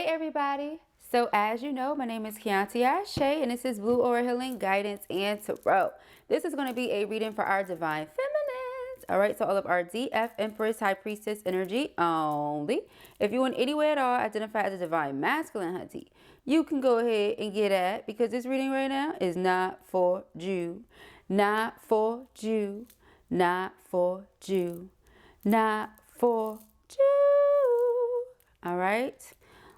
everybody. So as you know, my name is Kianti Ayshea and this is Blue Aura Healing Guidance and Tarot. This is going to be a reading for our Divine Feminines. All right, so all of our DF, Empress, High Priestess energy only. If you in any way at all identify as a Divine Masculine, hunty, you can go ahead and get at, because this reading right now is not for you. Not for you. Not for you. Not for you. All right.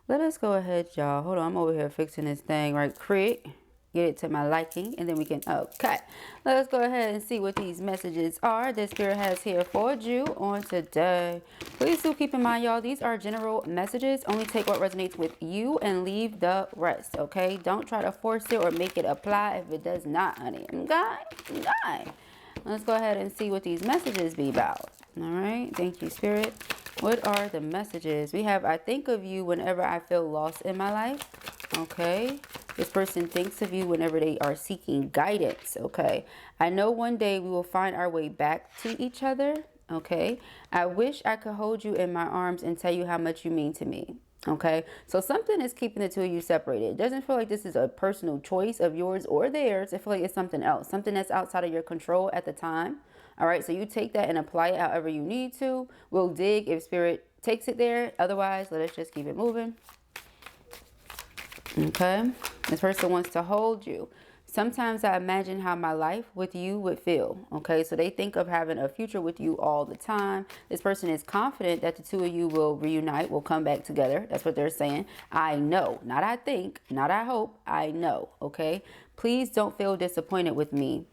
Let us go ahead, y'all. Hold on, I'm over here fixing this thing right quick. Get it to my liking, and then we can, okay. Let us go ahead and see what these messages are that Spirit has here for you on today. Please do keep in mind, y'all, these are general messages. Only take what resonates with you and leave the rest, okay? Don't try to force it or make it apply if it does not, honey. Okay. Let's go ahead and see what these messages be about. All right. Thank you, Spirit. What are the messages? We have, I think of you whenever I feel lost in my life. Okay. This person thinks of you whenever they are seeking guidance. Okay. I know one day we will find our way back to each other. Okay. I wish I could hold you in my arms and tell you how much you mean to me. Okay. So something is keeping the two of you separated. It doesn't feel like this is a personal choice of yours or theirs. I feel like it's something else. Something that's outside of your control at the time. All right, so you take that and apply it however you need to. We'll dig if Spirit takes it there. Otherwise, let us just keep it moving. Okay, this person wants to hold you. Sometimes I imagine how my life with you would feel. Okay, so they think of having a future with you all the time. This person is confident that the two of you will reunite, will come back together. That's what they're saying. I know, not I think, not I hope, I know. Okay, please don't feel disappointed with me.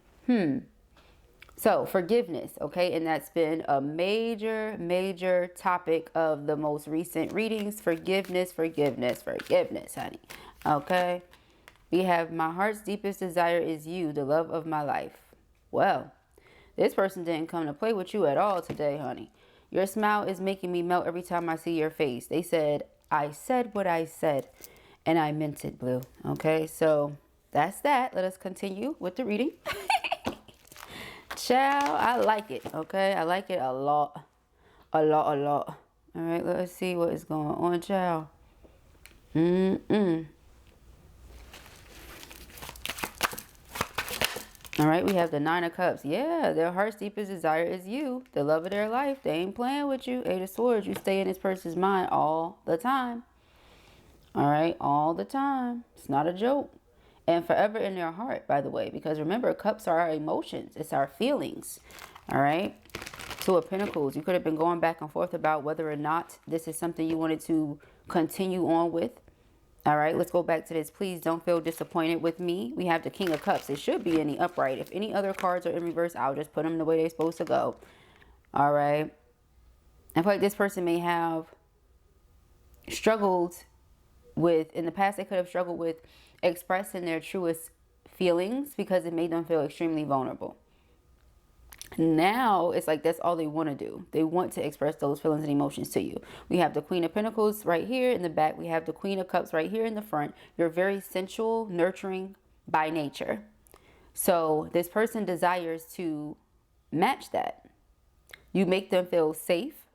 So forgiveness, okay, and that's been a major topic of the most recent readings. Forgiveness, honey. Okay, we have my heart's deepest desire is you, the love of my life. Well, this person didn't come to play with you at all today, honey. Your smile is making me melt every time I see your face. They said, I said what I said, and I meant it, Blue. Okay, so that's that. Let us continue with the reading. Child, I like it, okay? I like it a lot. A lot. All right, let's see what is going on, child. All right, we have the Nine of Cups. Yeah, their heart's deepest desire is you, the love of their life. They ain't playing with you. Eight of Swords, you stay in this person's mind all the time. All right, all the time. It's not a joke. And forever in their heart, by the way, because remember, cups are our emotions. It's our feelings. All right. Two of Pentacles. You could have been going back and forth about whether or not this is something you wanted to continue on with. All right. Let's go back to this. Please don't feel disappointed with me. We have the King of Cups. It should be in the upright. If any other cards are in reverse, I'll just put them the way they're supposed to go. All right. I feel like this person may have struggled with, in the past, they could have struggled with expressing their truest feelings because it made them feel extremely vulnerable. Now it's like that's all they want to do. They want to express those feelings and emotions to you. We have the Queen of Pentacles right here in the back. We have the Queen of Cups right here in the front. You're very sensual, nurturing by nature. So this person desires to match that. You make them feel safe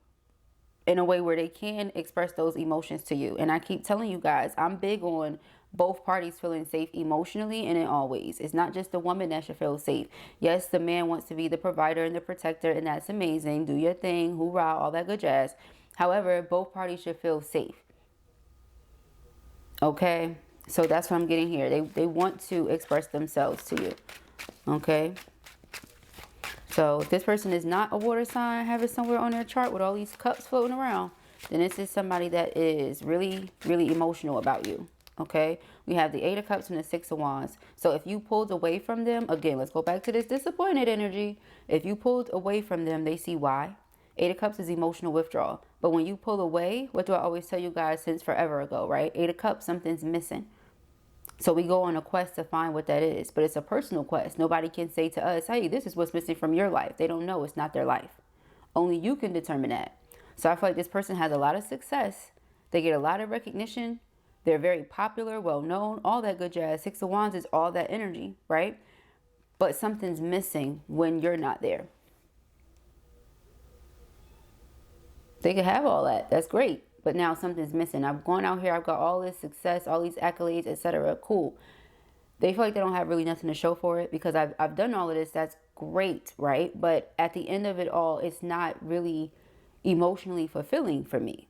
in a way where they can express those emotions to you. And I keep telling you guys, I'm big on both parties feeling safe emotionally and in all ways. It's not just the woman that should feel safe. Yes, the man wants to be the provider and the protector, and that's amazing. Do your thing, hoorah, all that good jazz. However, both parties should feel safe. Okay, so that's what I'm getting here. They want to express themselves to you. Okay. So if this person is not a water sign, have it somewhere on their chart with all these cups floating around, then this is somebody that is really emotional about you. Okay, we have the Eight of Cups and the Six of Wands. So if you pulled away from them, again, let's go back to this disappointed energy. If you pulled away from them, they see why. Eight of Cups is emotional withdrawal. But when you pull away, what do I always tell you guys since forever ago, right? Eight of Cups, something's missing. So we go on a quest to find what that is. But it's a personal quest. Nobody can say to us, hey, this is what's missing from your life. They don't know. It's not their life. Only you can determine that. So I feel like this person has a lot of success. They get a lot of recognition. They're very popular, well-known, all that good jazz. Six of Wands is all that energy, right? But something's missing when you're not there. They could have all that. That's great. but now something's missing. I've gone out here, I've got all this success, all these accolades, etc. Cool. They feel like they don't have really nothing to show for it because I've done all of this. That's great, right? But at the end of it all, it's not really emotionally fulfilling for me.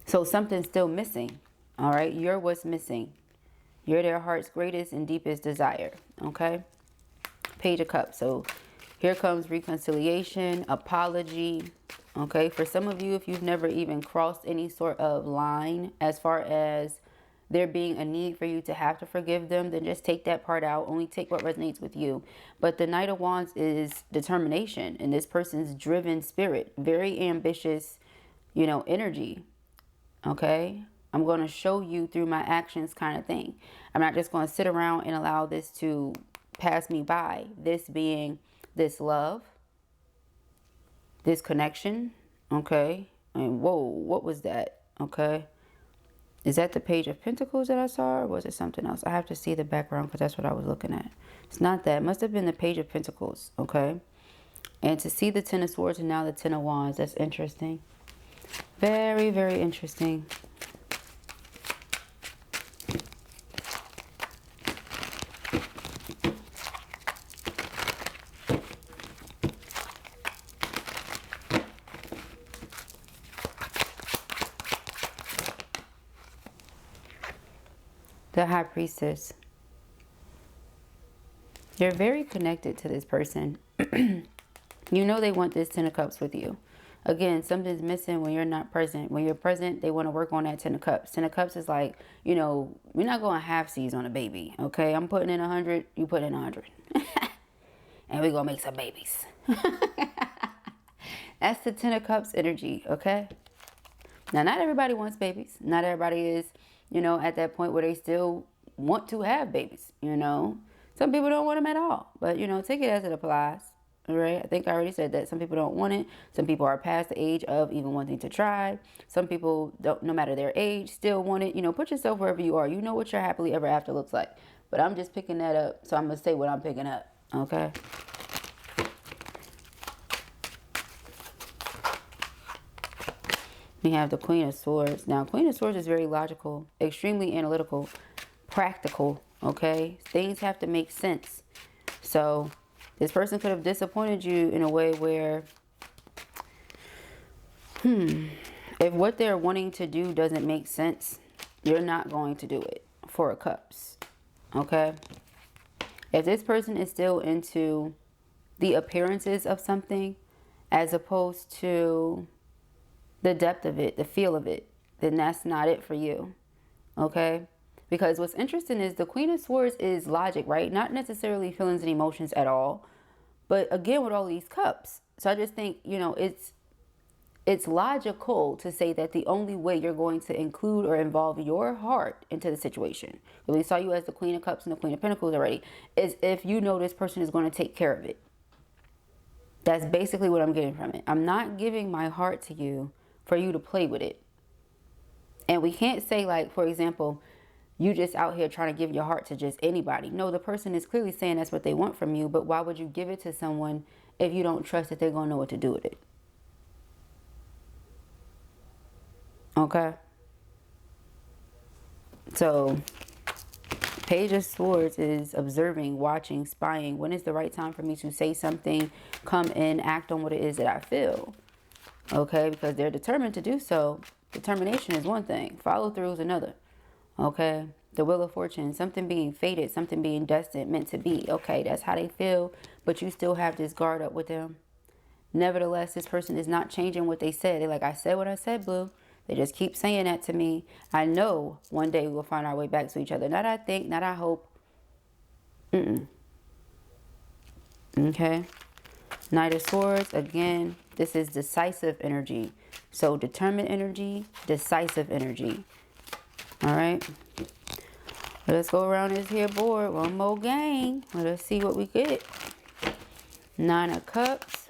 So something's still missing. All right, you're what's missing. You're their heart's greatest and deepest desire. Okay, Page of Cups. So here comes reconciliation, apology. Okay, for some of you, if you've never even crossed any sort of line as far as there being a need for you to have to forgive them, then just take that part out. Only take what resonates with you. But the Knight of Wands is determination, and this person's driven spirit, very ambitious, you know, energy. Okay, I'm going to show you through my actions kind of thing. I'm not just going to sit around and allow this to pass me by. This being this love, this connection. Okay, and whoa, what was that? Okay. Is that the Page of Pentacles that I saw, or was it something else? I have to see the background because that's what I was looking at. It's not that. It must have been the Page of Pentacles, okay? And to see the Ten of Swords and now the Ten of Wands, that's interesting. Very, very interesting. The High Priestess. You're very connected to this person. You know they want this Ten of Cups with you. Again, something's missing when you're not present. When you're present, they want to work on that Ten of Cups. Ten of Cups is like, you know, we're not going half-seas on a baby, okay? I'm putting in 100, you put in 100. And we're going to make some babies. That's the Ten of Cups energy, okay? Now, not everybody wants babies. Not everybody is, you know, at that point where they still want to have babies, you know. Some people don't want them at all. But, you know, take it as it applies. All right. I think I already said that. Some people don't want it. Some people are past the age of even wanting to try. Some people don't, no matter their age, still want it. You know, put yourself wherever you are. You know what your happily ever after looks like. But I'm just picking that up. So I'm going to say what I'm picking up. Okay. We have the Queen of Swords. Now, Queen of Swords is very logical, extremely analytical, practical, okay? Things have to make sense. So this person could have disappointed you in a way where, if what they're wanting to do doesn't make sense, you're not going to do it. Four of Cups, okay? If this person is still into the appearances of something as opposed to the depth of it, the feel of it, then that's not it for you, okay? Because what's interesting is the Queen of Swords is logic, right? Not necessarily feelings and emotions at all, but again with all these cups. So I just think, you know, it's logical to say that the only way you're going to include or involve your heart into the situation, we saw you as the Queen of Cups and the Queen of Pentacles already, is if you know this person is going to take care of it. That's basically what I'm getting from it. I'm not giving my heart to you for you to play with it. And we can't say, like, for example, you just out here trying to give your heart to just anybody. No, the person is clearly saying that's what they want from you, but why would you give it to someone if you don't trust that they're going to know what to do with it? Okay? So, Page of Swords is observing, watching, spying. When is the right time for me to say something, come in, act on what it is that I feel? Okay, because they're determined to do so. Determination is one thing. Follow through is another. Okay, the Wheel of Fortune, something being fated, something being destined, meant to be. Okay, that's how they feel, but you still have this guard up with them. Nevertheless, this person is not changing what they said. They're like, I said what I said, boo. They just keep saying that to me. I know one day we'll find our way back to each other. Not I think, not I hope. Okay. Knight of Swords, again, this is decisive energy. So determined energy, decisive energy. All right. Let's go around this here board. One more game. Let us see what we get. Nine of Cups.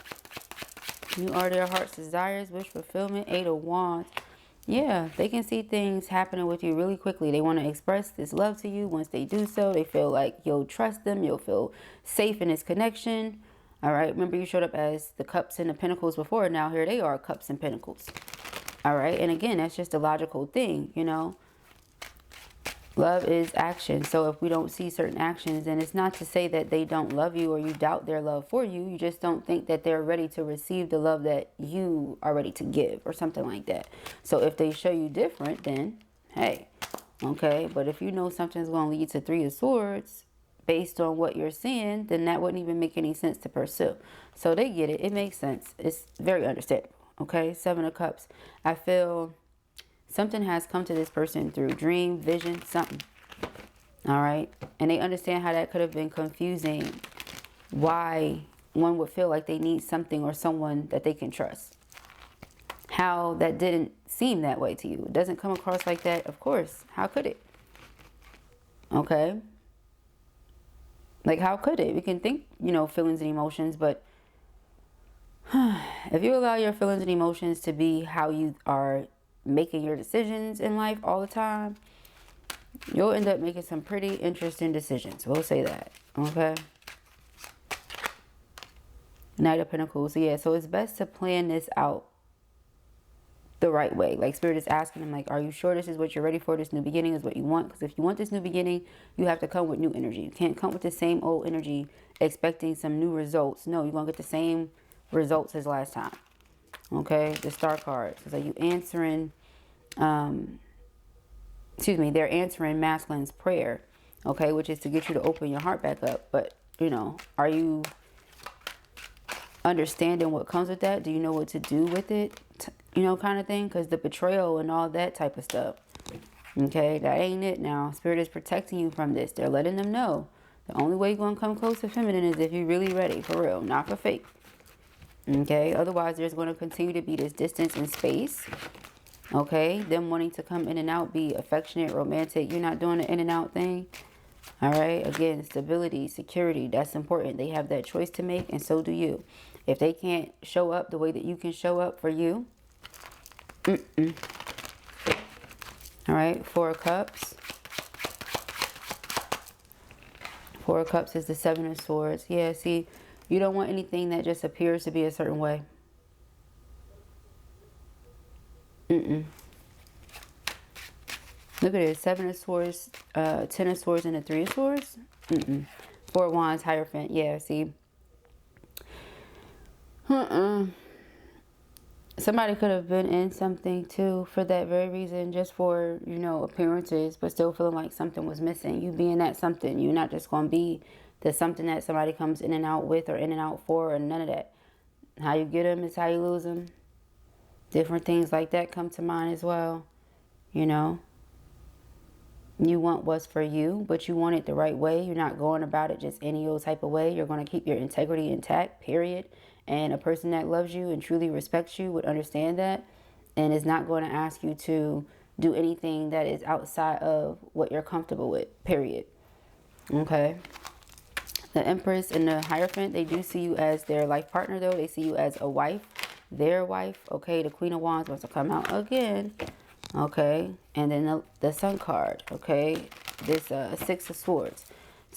You are their heart's desires, wish fulfillment. Eight of Wands. Yeah, they can see things happening with you really quickly. They want to express this love to you. Once they do so, they feel like you'll trust them. You'll feel safe in this connection. All right. Remember, you showed up as the Cups and the Pentacles before. Now here they are, Cups and Pentacles. All right. And again, that's just a logical thing, you know. Love is action. So if we don't see certain actions, then it's not to say that they don't love you or you doubt their love for you. You just don't think that they're ready to receive the love that you are ready to give or something like that. So if they show you different, then hey, okay. But if you know something's going to lead to Three of Swords based on what you're seeing, then that wouldn't even make any sense to pursue. So they get it. It makes sense. It's very understandable. Okay. Seven of Cups. I feel something has come to this person through dream, vision, something. All right. And they understand how that could have been confusing. Why one would feel like they need something or someone that they can trust. How that didn't seem that way to you. It doesn't come across like that, of course. How could it? Okay. Like, how could it? We can think, you know, feelings and emotions, but if you allow your feelings and emotions to be how you are making your decisions in life all the time, you'll end up making some pretty interesting decisions. We'll say that. Okay. Knight of Pentacles. Yeah, so it's best to plan this out the right way. Like, Spirit is asking them, like, are you sure this is what you're ready for? This new beginning is what you want? Because if you want this new beginning, you have to come with new energy. You can't come with the same old energy expecting some new results. No, you're going to get the same results as last time. Okay, the Star card. So you answering, they're answering masculine's prayer, okay, which is to get you to open your heart back up. But, you know, are you understanding what comes with that? Do you know what to do with it? You know, kind of thing, because the betrayal and all that type of stuff. Okay, that ain't it now. Spirit is protecting you from this. They're letting them know the only way you're going to come close to feminine is if you're really ready, for real, not for fake. Okay, otherwise there's going to continue to be this distance in space. Okay, them wanting to come in and out, be affectionate, romantic. You're not doing the in and out thing. All right, again, stability, security, that's important. They have that choice to make, and so do you. If they can't show up the way that you can show up for you. All right, Four of Cups. Four of Cups is the Seven of Swords. Yeah, see, you don't want anything that just appears to be a certain way. Look at this. Seven of Swords, 10 of Swords, and a Three of Swords. Four of Wands, Hierophant. Yeah, see. Somebody could have been in something too for that very reason, just for, you know, appearances, but still feeling like something was missing. You being that something. You're not just going to be the something that somebody comes in and out with or in and out for, or none of that. How you get them is how you lose them. Different things like that come to mind as well. You know, you want what's for you, but you want it the right way. You're not going about it just any old type of way. You're going to keep your integrity intact, period. And a person that loves you and truly respects you would understand that, and is not going to ask you to do anything that is outside of what you're comfortable with, period. Okay. The Empress and the Hierophant, they do see you as their life partner, though. They see you as a wife, their wife. Okay, the Queen of Wands wants to come out again. Okay, and then the Sun card. Okay, this Six of Swords.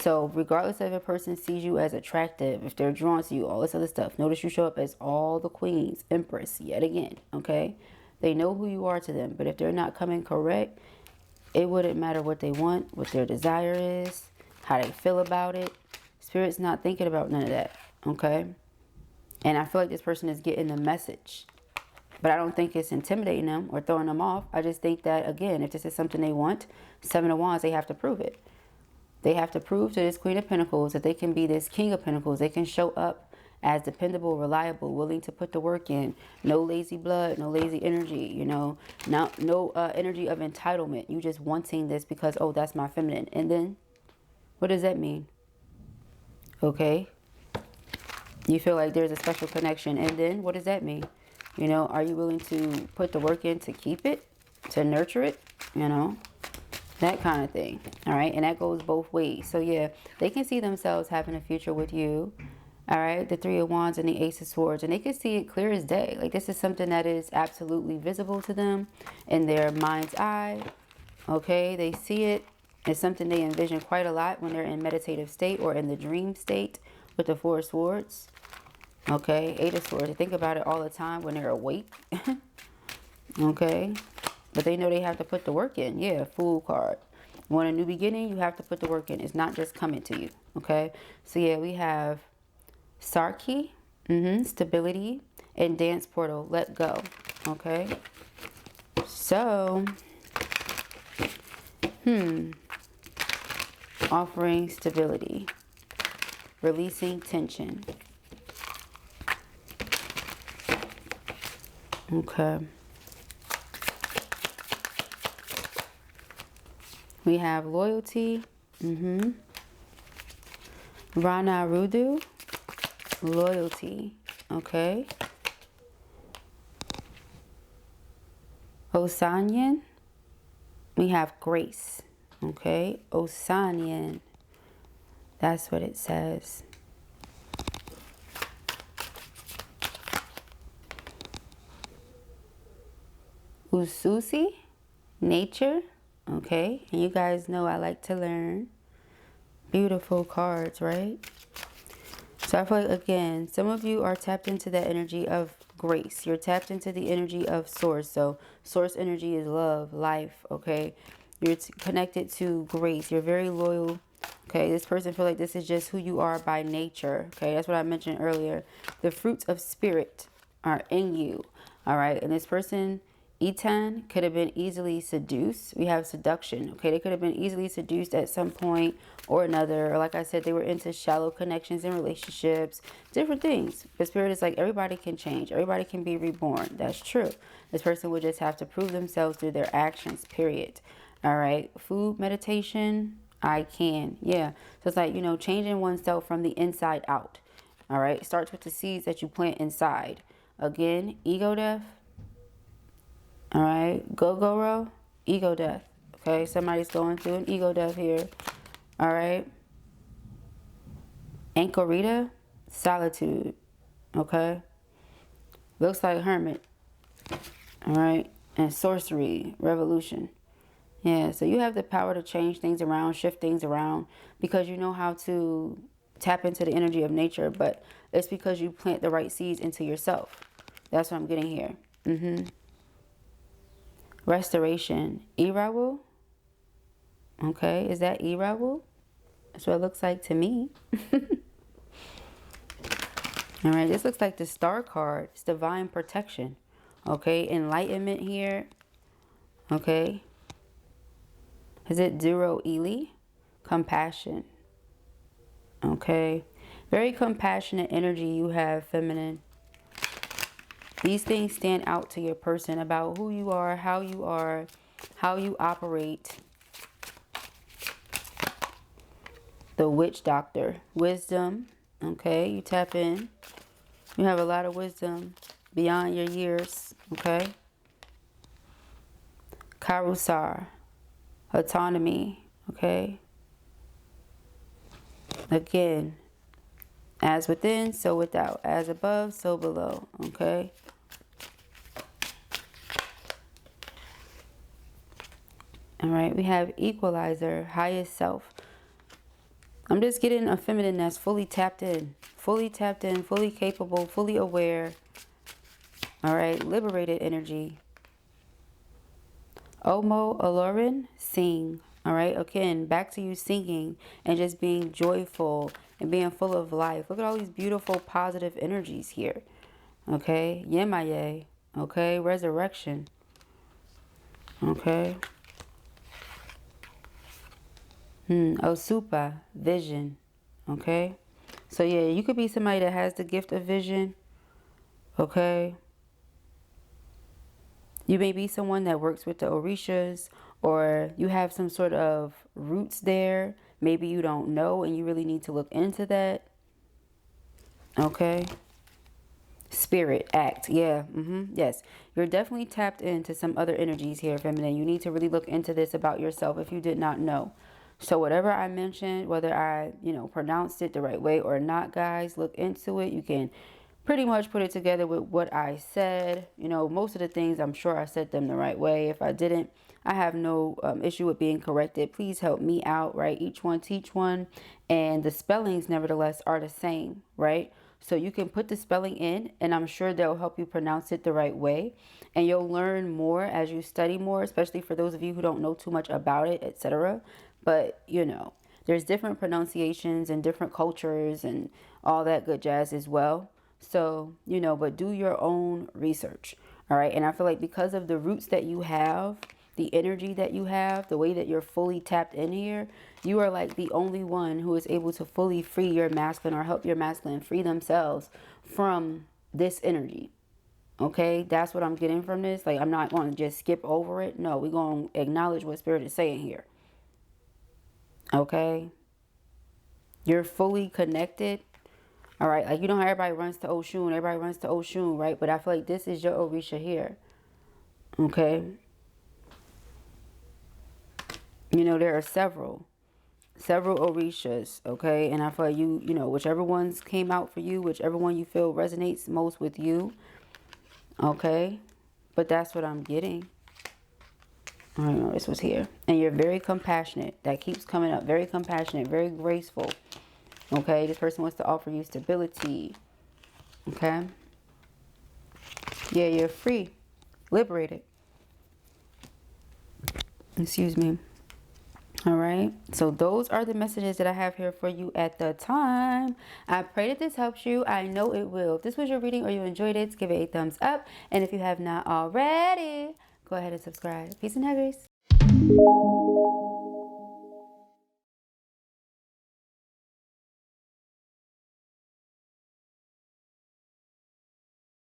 So regardless if a person sees you as attractive, if they're drawn to you, all this other stuff, notice you show up as all the queens, Empress, yet again. Okay, they know who you are to them, but if they're not coming correct, it wouldn't matter what they want, what their desire is, how they feel about it. Spirit's not thinking about none of that. Okay, and I feel like this person is getting the message, but I don't think it's intimidating them or throwing them off. I just think that, again, if this is something they want, Seven of Wands, they have to prove it. They have to prove to this Queen of Pentacles that they can be this King of Pentacles. They can show up as dependable, reliable, willing to put the work in. No lazy blood, no lazy energy, you know. No energy of entitlement. You just wanting this because, oh, that's my feminine. And then, what does that mean? Okay. You feel like there's a special connection. And then, what does that mean? You know, are you willing to put the work in to keep it? To nurture it? You know? That kind of thing. All right. And that goes both ways. So yeah, they can see themselves having a future with you. All right. The Three of Wands and the Ace of Swords. And they can see it clear as day. Like, this is something that is absolutely visible to them in their mind's eye. Okay. They see it. It's something they envision quite a lot when they're in meditative state or in the dream state with the Four of Swords. Okay. Eight of Swords. They think about it all the time when they're awake. Okay. But they know they have to put the work in. Yeah, Fool card. You want a new beginning, you have to put the work in. It's not just coming to you. Okay. So yeah, we have Sarki, stability, and Dance Portal, let go. Okay. So, offering stability, releasing tension. Okay. We have loyalty. Rana Rudu, loyalty. Okay. Osanian, we have grace. Okay. Osanian, that's what it says. Ususi, nature. Okay, and you guys know I like to learn. Beautiful cards, right? So I feel like, again, some of you are tapped into that energy of grace. You're tapped into the energy of source. So source energy is love, life, okay? You're connected to grace. You're very loyal. Okay, this person feel like this is just who you are by nature. Okay, that's what I mentioned earlier. The fruits of spirit are in you. All right, and this person, Etan, could have been easily seduced. We have seduction. Okay, they could have been easily seduced at some point or another. Or like I said, they were into shallow connections and relationships, different things. But spirit is like, everybody can change. Everybody can be reborn. That's true. This person would just have to prove themselves through their actions, period. All right, food, meditation, I can. Yeah, so it's like, you know, changing oneself from the inside out. All right, starts with the seeds that you plant inside. Again, ego death. All right, Gogoro, ego death. Okay, somebody's going through an ego death here. All right. Anchorita, solitude. Okay. Looks like hermit. All right. And sorcery, revolution. Yeah, so you have the power to change things around, shift things around, because you know how to tap into the energy of nature, but it's because you plant the right seeds into yourself. That's what I'm getting here. Restoration, Irawu. Okay, is that Irawu? That's what it looks like to me. All right, this looks like the star card. It's divine protection. Okay, enlightenment here. Okay. Is it Duro Eli? Compassion. Okay. Very compassionate energy you have, feminine. These things stand out to your person about who you are, how you operate. The witch doctor. Wisdom. Okay, you tap in. You have a lot of wisdom beyond your years. Okay. Karusar. Autonomy. Okay. Again, as within, so without. As above, so below. Okay. All right, we have equalizer, highest self. I'm just getting a feminine that's fully tapped in, fully capable, fully aware. All right, liberated energy. Omo Alorin, sing. All right, again, back to you singing and just being joyful and being full of life. Look at all these beautiful, positive energies here. Okay, Yemaye. Okay, resurrection. Okay. Osupa, vision. Okay. So yeah, you could be somebody that has the gift of vision. Okay. You may be someone that works with the Orishas, or you have some sort of roots there. Maybe you don't know and you really need to look into that. Okay. Spirit, act. Yeah. Yes. You're definitely tapped into some other energies here, feminine. You need to really look into this about yourself if you did not know. So whatever I mentioned, whether I, pronounced it the right way or not, guys, look into it. You can pretty much put it together with what I said. You know, most of the things, I'm sure I said them the right way. If I didn't, I have no issue with being corrected. Please help me out, right? Each one teach one. And the spellings, nevertheless, are the same, right? So you can put the spelling in, and I'm sure they'll help you pronounce it the right way. And you'll learn more as you study more, especially for those of you who don't know too much about it, etc. But, you know, there's different pronunciations and different cultures and all that good jazz as well. So, you know, but do your own research. All right. And I feel like because of the roots that you have, the energy that you have, the way that you're fully tapped in here, you are like the only one who is able to fully free your masculine or help your masculine free themselves from this energy. Okay, that's what I'm getting from this. Like, I'm not going to just skip over it. No, we're going to acknowledge what Spirit is saying here. Okay, you're fully connected. All right, like, you know how everybody runs to Oshun, everybody runs to Oshun, right? But I feel like this is your Orisha here. Okay. You know, there are several Orishas, okay? And I feel like you know, whichever ones came out for you, whichever one you feel resonates most with you, okay? But that's what I'm getting. I don't know, this was here. And you're very compassionate. That keeps coming up. Very compassionate, very graceful. Okay, this person wants to offer you stability. Okay. Yeah, you're free. Liberated. Excuse me. All right. So those are the messages that I have here for you at the time. I pray that this helps you. I know it will. If this was your reading or you enjoyed it, give it a thumbs up. And if you have not already, go ahead and subscribe. Peace and haggis.